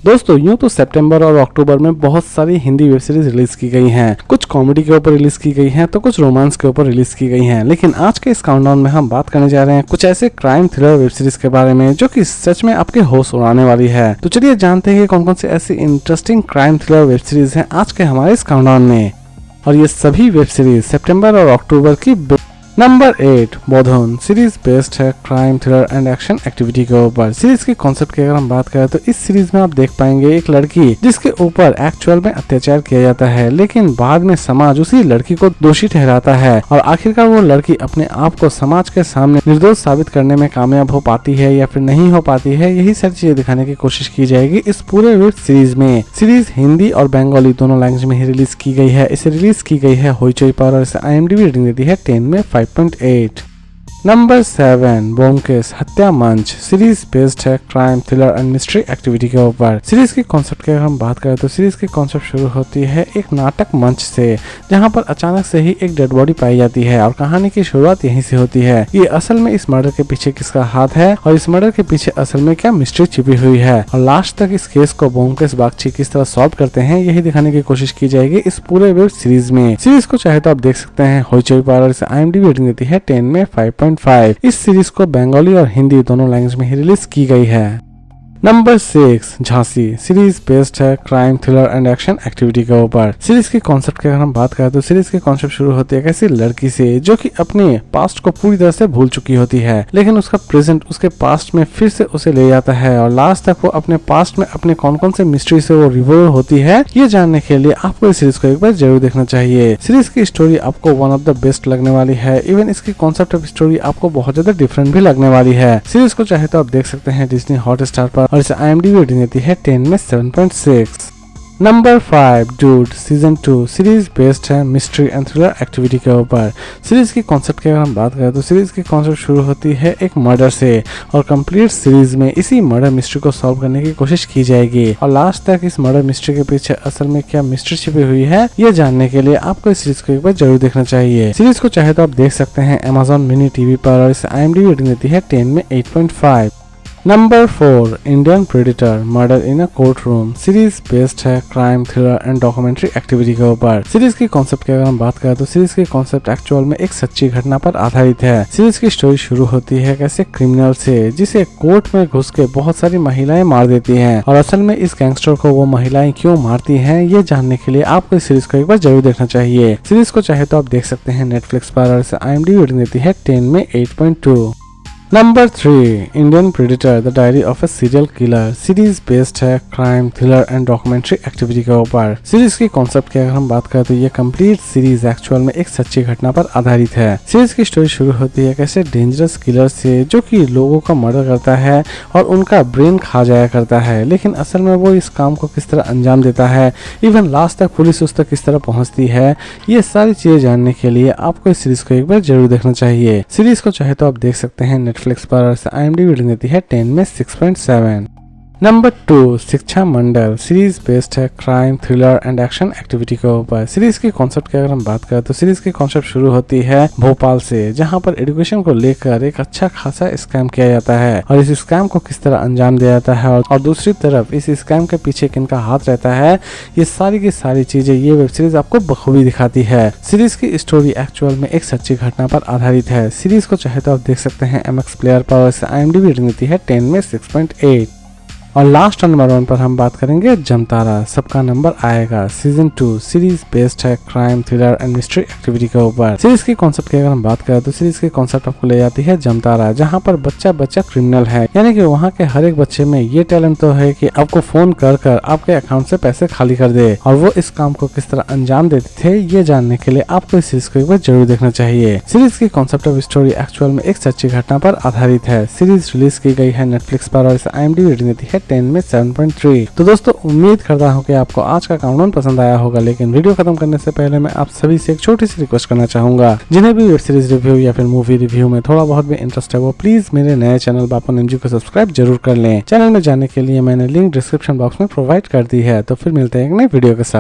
दोस्तों यूं तो सितंबर और अक्टूबर में बहुत सारी हिंदी वेब सीरीज रिलीज की गई हैं। कुछ कॉमेडी के ऊपर रिलीज की गई हैं तो कुछ रोमांस के ऊपर रिलीज की गई हैं। लेकिन आज के इस काउंटडाउन में हम बात करने जा रहे हैं कुछ ऐसे क्राइम थ्रिलर वेब सीरीज के बारे में जो कि सच में आपके होश उड़ाने वाली है। तो चलिए जानते हैं कि कौन कौन से ऐसी interesting crime thriller web series हैं आज के हमारे इस काउंटडाउन में। और ये सभी वेब सीरीज सितंबर और अक्टूबर की नंबर 8 बोधन सीरीज बेस्ड है crime thriller and action activity के ऊपर। सीरीज के कॉन्सेप्ट की अगर हम बात करें तो इस सीरीज में आप देख पाएंगे एक लड़की जिसके ऊपर एक्चुअल में अत्याचार किया जाता है, लेकिन बाद में समाज उसी लड़की को दोषी ठहराता है और आखिरकार वो लड़की अपने आप को समाज के सामने निर्दोष साबित करने में कामयाब हो पाती है या फिर नहीं हो पाती है। यही सारी चीजें दिखाने की कोशिश की जाएगी इस पूरे वेब सीरीज में। सीरीज हिंदी और बंगाली दोनों लैंग्वेज में ही रिलीज की गई है। इसे रिलीज की गई है होइचोई पर और इसे IMDb रेटिंग देती है 10 में 5.8। नंबर 7 ब्योमकेश हत्या मंच सीरीज बेस्ड है crime thriller and mystery activity के ऊपर। सीरीज के कॉन्सेप्ट की अगर हम बात करें तो सीरीज की कॉन्सेप्ट शुरू होती है एक नाटक मंच से, जहां पर अचानक से ही एक डेड बॉडी पाई जाती है और कहानी की शुरुआत यहीं से होती है। ये असल में इस मर्डर के पीछे किसका हाथ है और इस मर्डर के पीछे असल में क्या मिस्ट्री छिपी हुई है और लास्ट तक इस केस को ब्योमकेश बागची किस तरह सॉल्व करते हैं यही दिखाने की कोशिश की जाएगी इस पूरे वेब सीरीज में। सीरीज को चाहे तो आप देख सकते हैं होइचोई पर और इसे IMDb रेटिंग देती है 10 में 5.5। इस सीरीज को बंगाली और हिंदी दोनों लैंग्वेज में ही रिलीज की गई है। नंबर 6 झांसी सीरीज बेस्ड है crime thriller and action activity के ऊपर। सीरीज के कॉन्सेप्ट की अगर हम बात करें तो सीरीज के कॉन्सेप्ट शुरू होती है एक ऐसी लड़की से जो कि अपने पास्ट को पूरी तरह से भूल चुकी होती है, लेकिन उसका प्रेजेंट उसके पास्ट में फिर से उसे ले जाता है और लास्ट तक वो अपने पास्ट में अपने कौन कौन से मिस्ट्री से वो रिवॉल्व होती है ये जानने के लिए आपको इस सीरीज को एक बार जरूर देखना चाहिए। सीरीज की स्टोरी आपको वन ऑफ द बेस्ट लगने वाली है। इवन इसकी कॉन्सेप्ट ऑफ स्टोरी आपको बहुत ज्यादा डिफरेंट भी लगने वाली है। सीरीज को चाहे तो आप देख सकते हैं डिज्नी हॉटस्टार पर और इसे IMDb रेटिंग देती है 10 में 7.6। Number 5 dude season 2 series based है मिस्ट्री एंड थ्रिलर एक्टिविटी के ऊपर। सीरीज की कॉन्सेप्ट की अगर हम बात करें तो सीरीज की कॉन्सेप्ट शुरू होती है एक मर्डर से और कंप्लीट सीरीज में इसी मर्डर मिस्ट्री को सॉल्व करने की कोशिश की जाएगी और लास्ट तक इस मर्डर मिस्ट्री के पीछे असल में क्या मिस्ट्री छिपी हुई है ये जानने के लिए आपको इस सीरीज को एक बार जरूर देखना चाहिए। सीरीज को चाहे तो आप देख सकते हैं Amazon मिनी टीवी पर और इसे IMDb रेटिंग देती है 10 में 8.5। Number 4 Indian predator murder in a court room series based है crime thriller and documentary activity के ऊपर। सीरीज की कॉन्सेप्ट की अगर हम बात करें तो सीरीज की कॉन्सेप्ट एक्चुअल में एक सच्ची घटना पर आधारित है। सीरीज की स्टोरी शुरू होती है कैसे क्रिमिनल से जिसे कोर्ट में घुस के बहुत सारी महिलाएं मार देती हैं और असल में इस गैंगस्टर को वो महिलाएं क्यों मारती हैं ये जानने के लिए आपको इस सीरीज को एक बार जरूर देखना चाहिए। सीरीज को चाहे तो आप देख सकते हैं नेटफ्लिक्स पर और इसे IMDb रेटिंग देती है 10 में 8.2। Number 3 Indian predator the diary of a serial killer series based है crime thriller and documentary activity के ऊपर। सीरीज की कॉन्सेप्ट की अगर हम बात करें तो ये कंप्लीट सीरीज एक्चुअल में एक सच्ची घटना पर आधारित है। सीरीज की स्टोरी शुरू होती है कैसे डेंजरस किलर से जो कि लोगों का मर्डर करता है और उनका ब्रेन खा जाया करता है, लेकिन असल में वो इस काम को किस तरह अंजाम देता है, इवन लास्ट तक पुलिस उस तक किस तरह पहुंचती है, ये सारी चीजें जानने के लिए आपको इस सीरीज को एक बार जरूर देखना चाहिए। सीरीज को चाहे तो आप देख सकते हैं नेटफ्लिक्स पर और IMDb रेटिंग देती है 10 में 6.7। नंबर 2 शिक्षा मंडल सीरीज बेस्ड है crime thriller and action activity के ऊपर। सीरीज की कॉन्सेप्ट की अगर हम बात करें तो सीरीज की कॉन्सेप्ट शुरू होती है भोपाल से, जहां पर एजुकेशन को लेकर एक अच्छा खासा स्कैम किया जाता है और इस स्कैम को किस तरह अंजाम दिया जाता है और दूसरी तरफ इस स्कैम के पीछे किनका हाथ रहता है, ये सारी की सारी चीजें ये वेब सीरीज आपको बखूबी दिखाती है। सीरीज की स्टोरी एक्चुअल में एक सच्ची घटना पर आधारित है। सीरीज को चाहे तो आप देख सकते हैं MX प्लेयर पर और IMDb रेटिंग देती है 10 में 6.8। और लास्ट नंबर 1 पर हम बात करेंगे जमतारा सबका नंबर आएगा सीजन 2 सीरीज बेस्ड है crime thriller and mystery activity के ऊपर। सीरीज की कॉन्सेप्ट की अगर हम बात करें तो सीरीज की कॉन्सेप्ट आपको ले जाती है जमतारा, जहां पर बच्चा बच्चा क्रिमिनल है, यानी कि वहां के हर एक बच्चे में ये टैलेंट तो है कि आपको फोन कर कर आपके अकाउंट से पैसे खाली कर दे और वो इस काम को किस तरह अंजाम देते थे ये जानने के लिए आपको इस सीरीज को एक बार जरूर देखना चाहिए। सीरीज की कॉन्सेप्ट ऑफ स्टोरी एक्चुअल में एक सच्ची घटना पर आधारित है। सीरीज रिलीज की गई है नेटफ्लिक्स पर और इसे IMDb रेटिंग देती है 10 में 7.3। तो दोस्तों उम्मीद करता हूँ कि आपको आज का काउंटडाउन पसंद आया होगा, लेकिन वीडियो खत्म करने से पहले मैं आप सभी से एक छोटी सी रिक्वेस्ट करना चाहूंगा। जिन्हें भी वेब सीरीज रिव्यू या फिर मूवी रिव्यू में थोड़ा बहुत भी इंटरेस्ट है वो प्लीज मेरे नए चैनल बापन MG को सब्सक्राइब जरूर कर लें। चैनल में जाने के लिए मैंने लिंक डिस्क्रिप्शन बॉक्स में प्रोवाइड कर दी है। तो फिर मिलते हैं एक नई वीडियो के साथ।